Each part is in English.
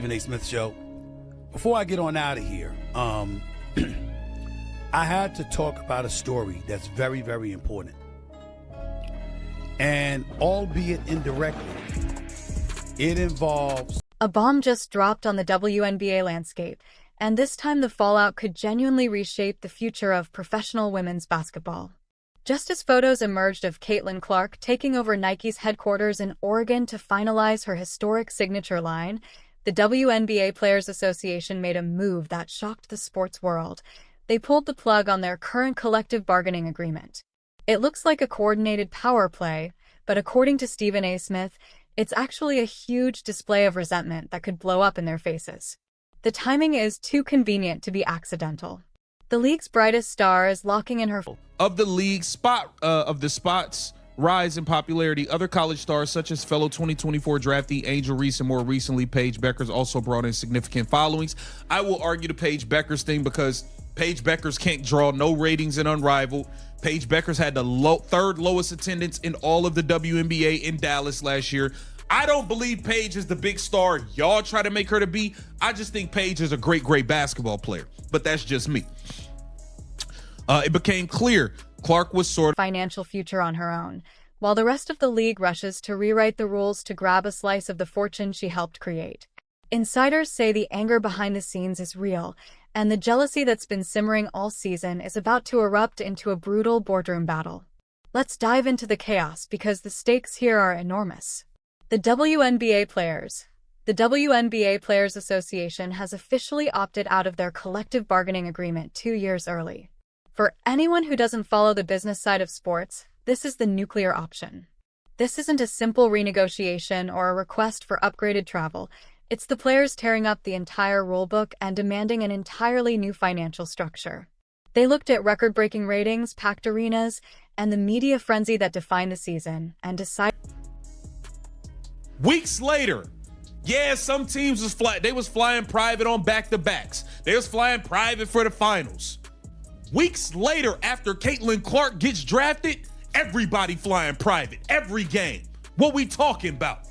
WNBA Smith Show. Before I get on out of here, I had to talk about a story that's very, very important. And albeit indirectly, it involves... A bomb just dropped on the WNBA landscape, and this time the fallout could genuinely reshape the future of professional women's basketball. Just as photos emerged of Caitlin Clark taking over Nike's headquarters in Oregon to finalize her historic signature line, the WNBA Players Association made a move that shocked the sports world. They pulled the plug on their current collective bargaining agreement. It looks like a coordinated power play, but according to Stephen A. Smith, it's actually a huge display of resentment that could blow up in their faces. The timing is too convenient to be accidental. The league's brightest star is locking in her... Of the league spots rise in popularity, other college stars such as fellow 2024 draftee Angel Reese and more recently Paige Beckers also brought in significant followings. I will argue the Paige Beckers thing because Paige Beckers can't draw no ratings in Unrivaled. Paige Beckers had the third lowest attendance in all of the WNBA in Dallas last year. I don't believe Paige is the big star y'all try to make her to be. I just think Paige is a great basketball player, but that's just me. It became clear Clark was sort of financial future on her own, while the rest of the league rushes to rewrite the rules to grab a slice of the fortune she helped create. Insiders say the anger behind the scenes is real, and the jealousy that's been simmering all season is about to erupt into a brutal boardroom battle. Let's dive into the chaos because the stakes here are enormous. The WNBA Players Association has officially opted out of their collective bargaining agreement 2 years early. For anyone who doesn't follow the business side of sports, this is the nuclear option. This isn't a simple renegotiation or a request for upgraded travel. It's the players tearing up the entire rulebook and demanding an entirely new financial structure. They looked at record-breaking ratings, packed arenas, and the media frenzy that defined the season, and decided... Weeks later, yeah, some teams was flying private on back-to-backs. They was flying private for the finals. Weeks later, after Caitlin Clark gets drafted, everybody flying private, every game. What we talking about?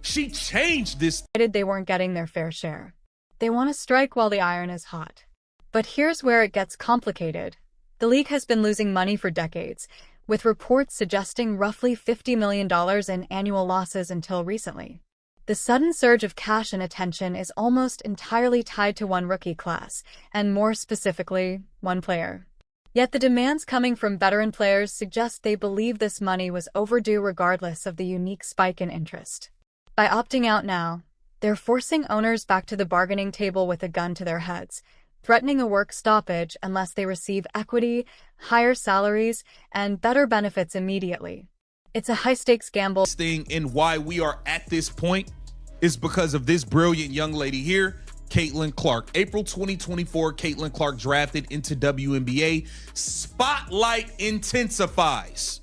She changed this. They weren't getting their fair share. They want to strike while the iron is hot. But here's where it gets complicated. The league has been losing money for decades, with reports suggesting roughly $50 million in annual losses until recently. The sudden surge of cash and attention is almost entirely tied to one rookie class, and more specifically, one player. Yet the demands coming from veteran players suggest they believe this money was overdue regardless of the unique spike in interest. By opting out now, they're forcing owners back to the bargaining table with a gun to their heads, threatening a work stoppage unless they receive equity, higher salaries, and better benefits immediately. It's a high-stakes gamble. And why we are at this point is because of this brilliant young lady here, Caitlin Clark. April 2024, Caitlin Clark drafted into WNBA. Spotlight intensifies.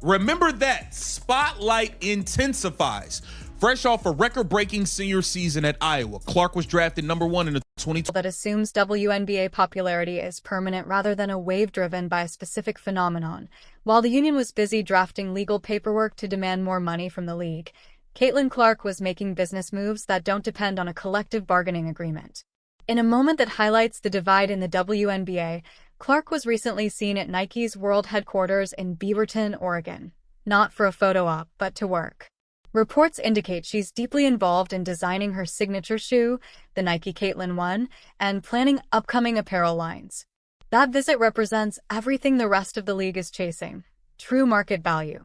Remember that. Spotlight intensifies. Fresh off a record-breaking senior season at Iowa, Clark was drafted #1 in the 2020. That assumes WNBA popularity is permanent rather than a wave driven by a specific phenomenon. While the union was busy drafting legal paperwork to demand more money from the league, Caitlin Clark was making business moves that don't depend on a collective bargaining agreement. In a moment that highlights the divide in the WNBA, Clark was recently seen at Nike's world headquarters in Beaverton, Oregon. Not for a photo op, but to work. Reports indicate she's deeply involved in designing her signature shoe, the Nike Caitlin 1, and planning upcoming apparel lines. That visit represents everything the rest of the league is chasing: true market value.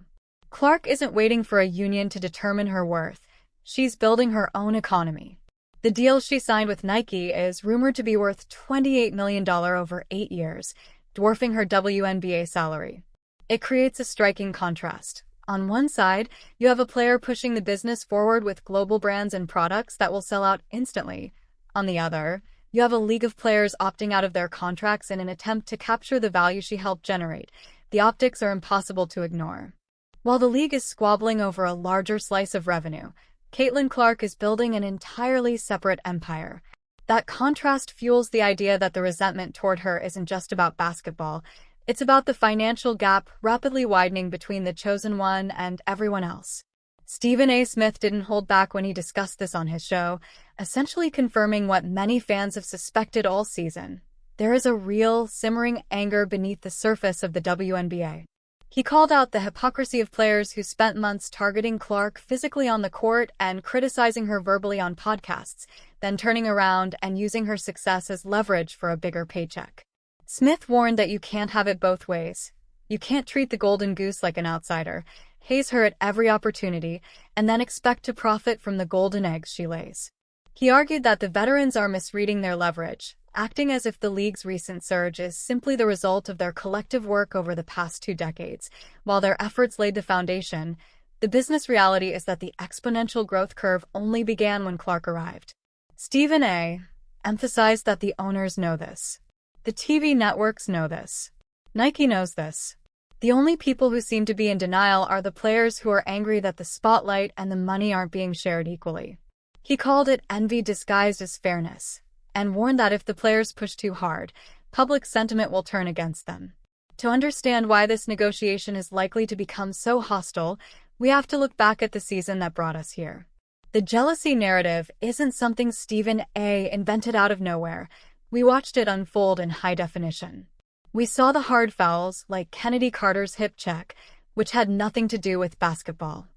Clark isn't waiting for a union to determine her worth. She's building her own economy. The deal she signed with Nike is rumored to be worth $28 million over 8 years, dwarfing her WNBA salary. It creates a striking contrast. On one side, you have a player pushing the business forward with global brands and products that will sell out instantly. On the other, you have a league of players opting out of their contracts in an attempt to capture the value she helped generate. The optics are impossible to ignore. While the league is squabbling over a larger slice of revenue, Caitlin Clark is building an entirely separate empire. That contrast fuels the idea that the resentment toward her isn't just about basketball. It's about the financial gap rapidly widening between the chosen one and everyone else. Stephen A. Smith didn't hold back when he discussed this on his show, essentially confirming what many fans have suspected all season. There is a real, simmering anger beneath the surface of the WNBA. He called out the hypocrisy of players who spent months targeting Clark physically on the court and criticizing her verbally on podcasts, then turning around and using her success as leverage for a bigger paycheck. Smith warned that you can't have it both ways. You can't treat the golden goose like an outsider, haze her at every opportunity, and then expect to profit from the golden eggs she lays. He argued that the veterans are misreading their leverage, acting as if the league's recent surge is simply the result of their collective work over the past 2 decades. While their efforts laid the foundation, the business reality is that the exponential growth curve only began when Clark arrived. Stephen A. emphasized that the owners know this. The TV networks know this. Nike knows this. The only people who seem to be in denial are the players who are angry that the spotlight and the money aren't being shared equally. He called it envy disguised as fairness, and warned that if the players push too hard, public sentiment will turn against them. To understand why this negotiation is likely to become so hostile, we have to look back at the season that brought us here. The jealousy narrative isn't something Stephen A. invented out of nowhere. We watched it unfold in high definition. We saw the hard fouls, like Kennedy Carter's hip check, which had nothing to do with basketball.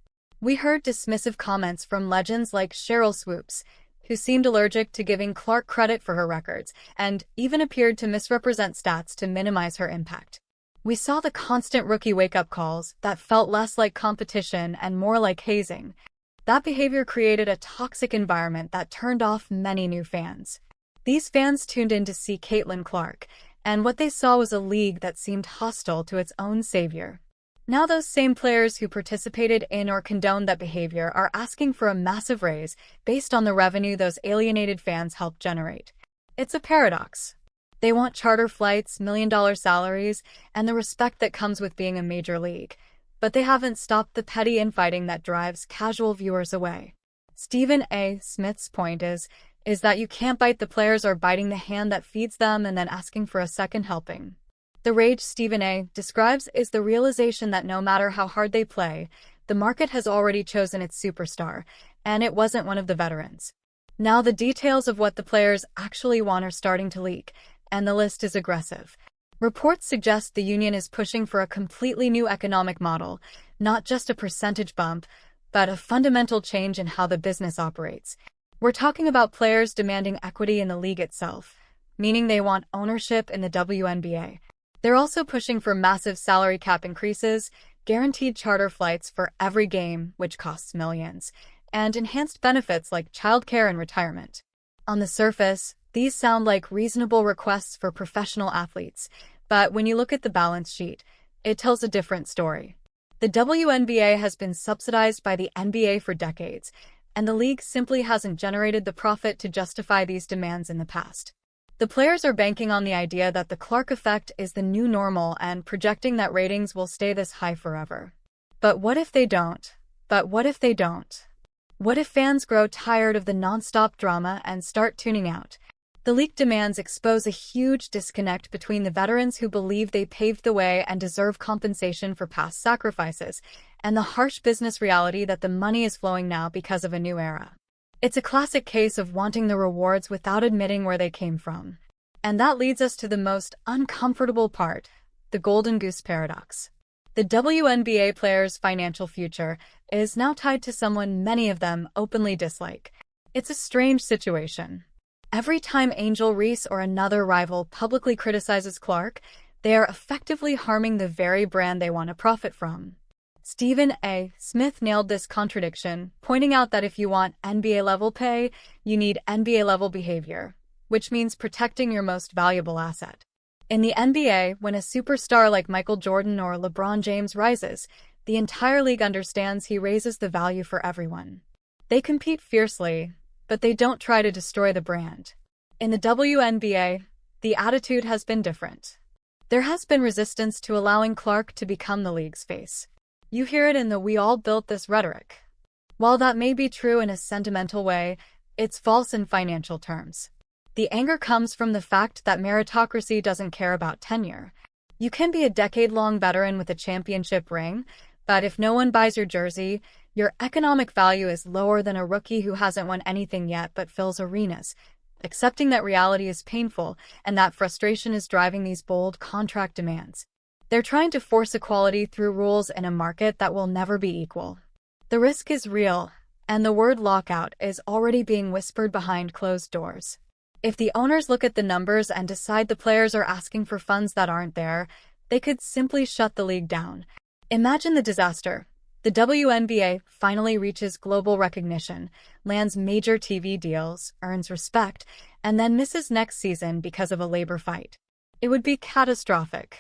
We heard dismissive comments from legends like Cheryl Swoops, who seemed allergic to giving Clark credit for her records, and even appeared to misrepresent stats to minimize her impact. We saw the constant rookie wake-up calls that felt less like competition and more like hazing. That behavior created a toxic environment that turned off many new fans. These fans tuned in to see Caitlin Clark, and what they saw was a league that seemed hostile to its own savior. Now those same players who participated in or condoned that behavior are asking for a massive raise based on the revenue those alienated fans helped generate. It's a paradox. They want charter flights, million-dollar salaries, and the respect that comes with being a major league. But they haven't stopped the petty infighting that drives casual viewers away. Stephen A. Smith's point is that you can't bite the players or biting the hand that feeds them and then asking for a second helping. The rage Stephen A. describes is the realization that no matter how hard they play, the market has already chosen its superstar, and it wasn't one of the veterans. Now the details of what the players actually want are starting to leak, and the list is aggressive. Reports suggest the union is pushing for a completely new economic model, not just a percentage bump, but a fundamental change in how the business operates. We're talking about players demanding equity in the league itself, meaning they want ownership in the WNBA. They're also pushing for massive salary cap increases, guaranteed charter flights for every game, which costs millions, and enhanced benefits like childcare and retirement. On the surface, these sound like reasonable requests for professional athletes, but when you look at the balance sheet, it tells a different story. The WNBA has been subsidized by the NBA for decades, and the league simply hasn't generated the profit to justify these demands in the past. The players are banking on the idea that the Clark effect is the new normal and projecting that ratings will stay this high forever. But what if they don't? What if fans grow tired of the nonstop drama and start tuning out? The league demands expose a huge disconnect between the veterans who believe they paved the way and deserve compensation for past sacrifices, and the harsh business reality that the money is flowing now because of a new era. It's a classic case of wanting the rewards without admitting where they came from. And that leads us to the most uncomfortable part, the golden goose paradox. The WNBA players' financial future is now tied to someone many of them openly dislike. It's a strange situation. Every time Angel Reese or another rival publicly criticizes Clark, they are effectively harming the very brand they want to profit from. Stephen A. Smith nailed this contradiction, pointing out that if you want NBA-level pay, you need NBA-level behavior, which means protecting your most valuable asset. In the NBA, when a superstar like Michael Jordan or LeBron James rises, the entire league understands he raises the value for everyone. They compete fiercely, but they don't try to destroy the brand. In the WNBA, the attitude has been different. There has been resistance to allowing Clark to become the league's face. You hear it in the "we all built this" rhetoric. While that may be true in a sentimental way, it's false in financial terms. The anger comes from the fact that meritocracy doesn't care about tenure. You can be a decade-long veteran with a championship ring, But if no one buys your jersey, your economic value is lower than a rookie who hasn't won anything yet but fills arenas. Accepting that reality is painful, and that frustration is driving these bold contract demands. They're trying to force equality through rules in a market that will never be equal. The risk is real, and the word lockout is already being whispered behind closed doors. If the owners look at the numbers and decide the players are asking for funds that aren't there, they could simply shut the league down. Imagine the disaster. The WNBA finally reaches global recognition, lands major TV deals, earns respect, and then misses next season because of a labor fight. It would be catastrophic.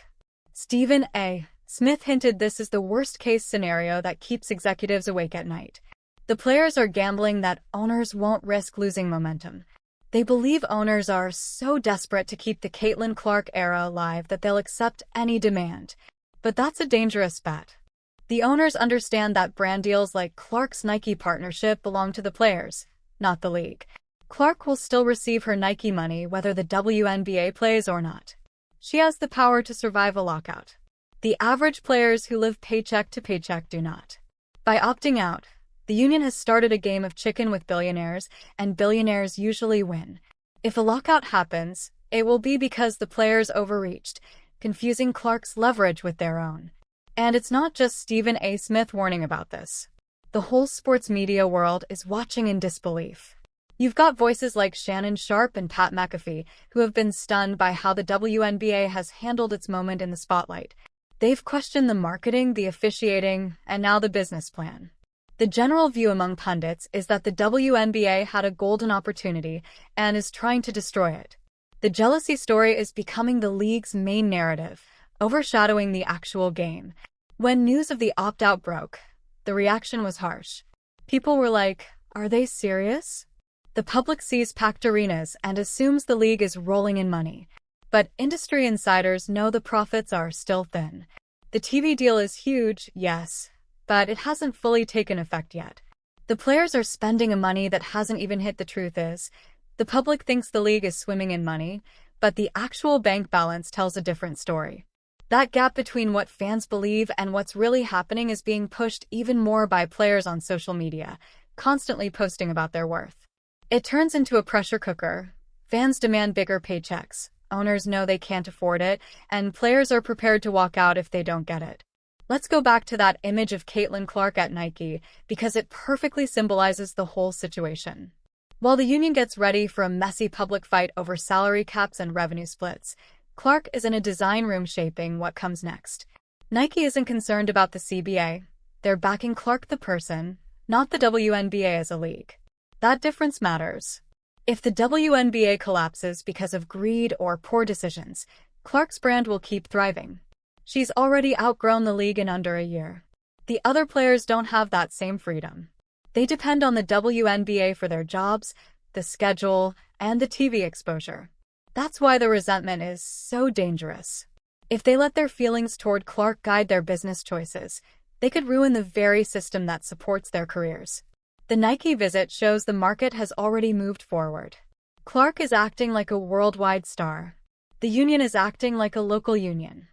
Stephen A. Smith hinted this is the worst-case scenario that keeps executives awake at night. The players are gambling that owners won't risk losing momentum. They believe owners are so desperate to keep the Caitlin Clark era alive that they'll accept any demand. But that's a dangerous bet. The owners understand that brand deals like Clark's Nike partnership belong to the players, not the league. Clark will still receive her Nike money whether the WNBA plays or not. She has the power to survive a lockout. The average players who live paycheck to paycheck do not. By opting out, the union has started a game of chicken with billionaires, and billionaires usually win. If a lockout happens, it will be because the players overreached, confusing Clark's leverage with their own. And it's not just Stephen A. Smith warning about this. The whole sports media world is watching in disbelief. You've got voices like Shannon Sharpe and Pat McAfee, who have been stunned by how the WNBA has handled its moment in the spotlight. They've questioned the marketing, the officiating, and now the business plan. The general view among pundits is that the WNBA had a golden opportunity and is trying to destroy it. The jealousy story is becoming the league's main narrative, overshadowing the actual game. When news of the opt-out broke, the reaction was harsh. People were like, are they serious? The public sees packed arenas and assumes the league is rolling in money. But industry insiders know the profits are still thin. The TV deal is huge, yes, but it hasn't fully taken effect yet. The players are spending a money that hasn't even hit. The truth is, the public thinks the league is swimming in money, but the actual bank balance tells a different story. That gap between what fans believe and what's really happening is being pushed even more by players on social media, constantly posting about their worth. It turns into a pressure cooker. Fans demand bigger paychecks, owners know they can't afford it, and players are prepared to walk out if they don't get it. Let's go back to that image of Caitlin Clark at Nike, because it perfectly symbolizes the whole situation. While the union gets ready for a messy public fight over salary caps and revenue splits, Clark is in a design room shaping what comes next. Nike isn't concerned about the CBA. They're backing Clark the person, not the WNBA as a league. That difference matters. If the WNBA collapses because of greed or poor decisions, Clark's brand will keep thriving. She's already outgrown the league in under a year. The other players don't have that same freedom. They depend on the WNBA for their jobs, the schedule, and the TV exposure. That's why the resentment is so dangerous. If they let their feelings toward Clark guide their business choices, they could ruin the very system that supports their careers. The Nike visit shows the market has already moved forward. Clark is acting like a worldwide star. The union is acting like a local union.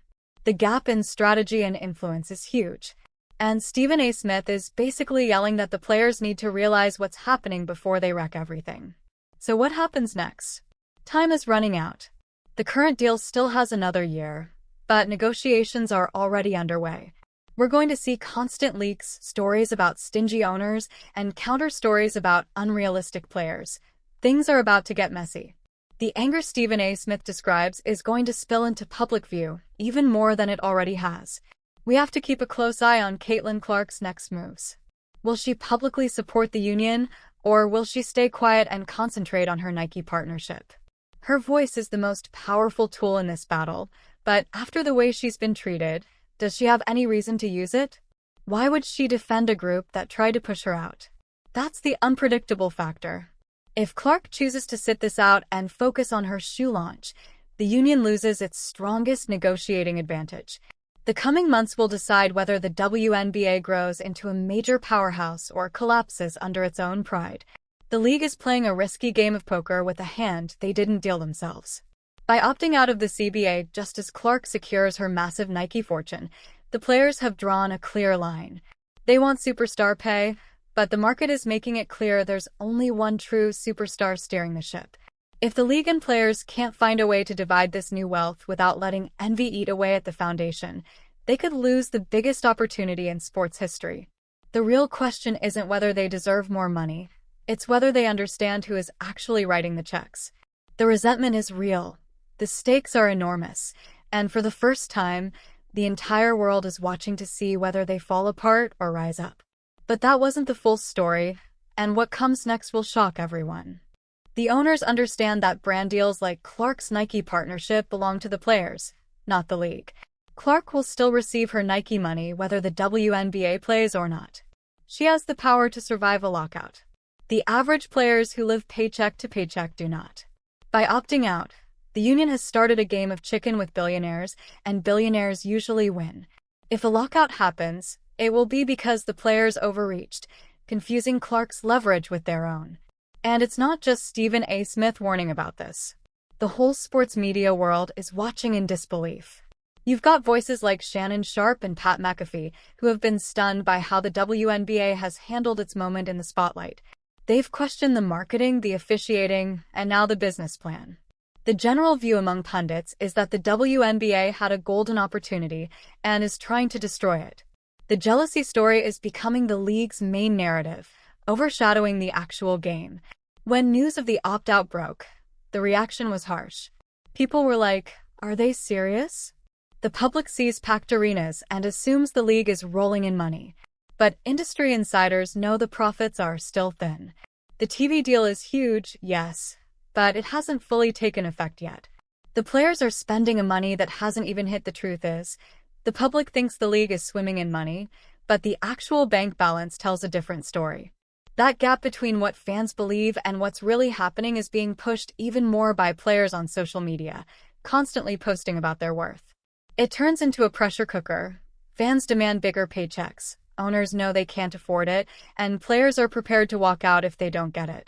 The gap in strategy and influence is huge. And Stephen A. Smith is basically yelling that the players need to realize what's happening before they wreck everything. So what happens next? Time is running out. The current deal still has another year, but negotiations are already underway. We're going to see constant leaks, stories about stingy owners, and counter stories about unrealistic players. Things are about to get messy. The anger Stephen A. Smith describes is going to spill into public view, even more than it already has. We have to keep a close eye on Caitlin Clark's next moves. Will she publicly support the union, or will she stay quiet and concentrate on her Nike partnership? Her voice is the most powerful tool in this battle, but after the way she's been treated, does she have any reason to use it? Why would she defend a group that tried to push her out? That's the unpredictable factor. If Clark chooses to sit this out and focus on her shoe launch, the union loses its strongest negotiating advantage. The coming months will decide whether the WNBA grows into a major powerhouse or collapses under its own pride. The league is playing a risky game of poker with a hand they didn't deal themselves. By opting out of the CBA just as Clark secures her massive Nike fortune, The players have drawn a clear line. They want superstar pay, but the market is making it clear there's only one true superstar steering the ship. If the league and players can't find a way to divide this new wealth without letting envy eat away at the foundation, they could lose the biggest opportunity in sports history. The real question isn't whether they deserve more money, it's whether they understand who is actually writing the checks. The resentment is real, the stakes are enormous, and for the first time, the entire world is watching to see whether they fall apart or rise up. But that wasn't the full story, and what comes next will shock everyone. The owners understand that brand deals like Clark's Nike partnership belong to the players, not the league. Clark will still receive her Nike money whether the WNBA plays or not. She has the power to survive a lockout. The average players who live paycheck to paycheck do not. By opting out, the union has started a game of chicken with billionaires, and billionaires usually win. If a lockout happens, it will be because the players overreached, confusing Clark's leverage with their own. And it's not just Stephen A. Smith warning about this. The whole sports media world is watching in disbelief. You've got voices like Shannon Sharpe and Pat McAfee, who have been stunned by how the WNBA has handled its moment in the spotlight. They've questioned the marketing, the officiating, and now the business plan. The general view among pundits is that the WNBA had a golden opportunity and is trying to destroy it. The jealousy story is becoming the league's main narrative, overshadowing the actual game. When news of the opt-out broke, the reaction was harsh. People were like, are they serious? The public sees packed arenas and assumes the league is rolling in money. But industry insiders know the profits are still thin. The TV deal is huge, yes, but it hasn't fully taken effect yet. The players are spending a money that hasn't even hit. The truth is, the public thinks the league is swimming in money, but the actual bank balance tells a different story. That gap between what fans believe and what's really happening is being pushed even more by players on social media, constantly posting about their worth. It turns into a pressure cooker. Fans demand bigger paychecks, owners know they can't afford it, and players are prepared to walk out if they don't get it.